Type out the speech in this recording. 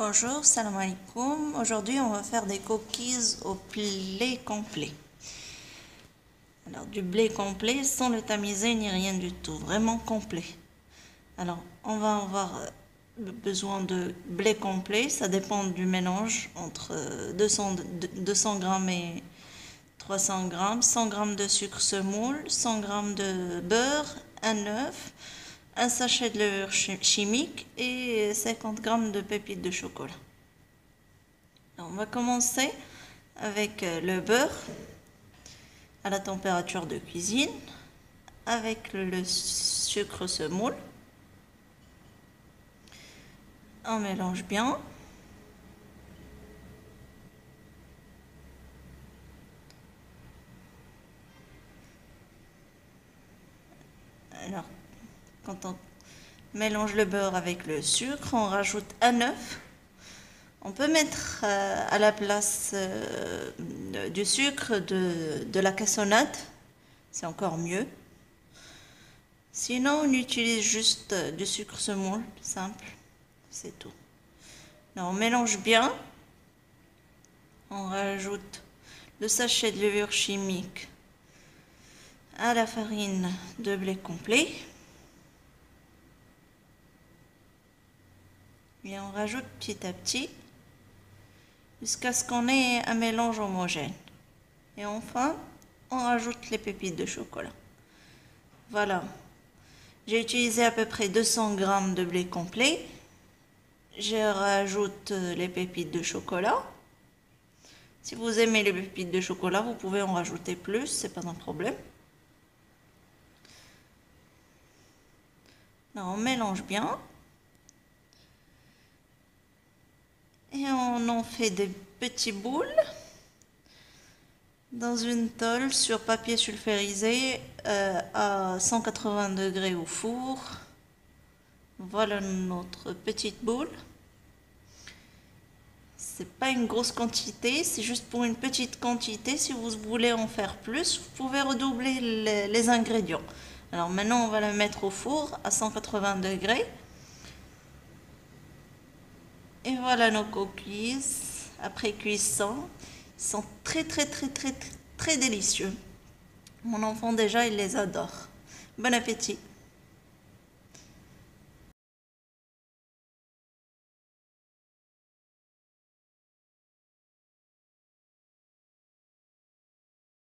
Bonjour, salam alaikum. Aujourd'hui, on va faire des cookies au blé complet. Alors, du blé complet sans le tamiser ni rien du tout, vraiment complet. Alors, on va avoir besoin de blé complet, ça dépend du mélange entre 200 grammes et 300 grammes, 100 grammes de sucre semoule, 100 grammes de beurre, un œuf, un sachet de levure chimique et 50 grammes de pépites de chocolat. Alors, on va commencer avec le beurre à la température de cuisine, avec le sucre semoule. On mélange bien. Alors, quand on mélange le beurre avec le sucre, on rajoute un œuf. On peut mettre à la place du sucre de la cassonade, c'est encore mieux. Sinon, on utilise juste du sucre semoule, simple, c'est tout. Alors, on mélange bien. On rajoute le sachet de levure chimique à la farine de blé complet. Et on rajoute petit à petit jusqu'à ce qu'on ait un mélange homogène. Et enfin, on rajoute les pépites de chocolat. Voilà. J'ai utilisé à peu près 200 grammes de blé complet. Je rajoute les pépites de chocolat. Si vous aimez les pépites de chocolat, vous pouvez en rajouter plus, c'est pas un problème. Là, on mélange bien. Et on en fait des petits boules dans une tôle sur papier sulfurisé à 180 degrés au four. Voilà notre petite boule. C'est pas une grosse quantité, c'est juste pour une petite quantité. Si vous voulez en faire plus, vous pouvez redoubler les ingrédients. Alors maintenant, on va la mettre au four à 180 degrés. Et voilà nos cookies après cuisson. Ils sont très délicieux. Mon enfant déjà, il les adore. Bon appétit!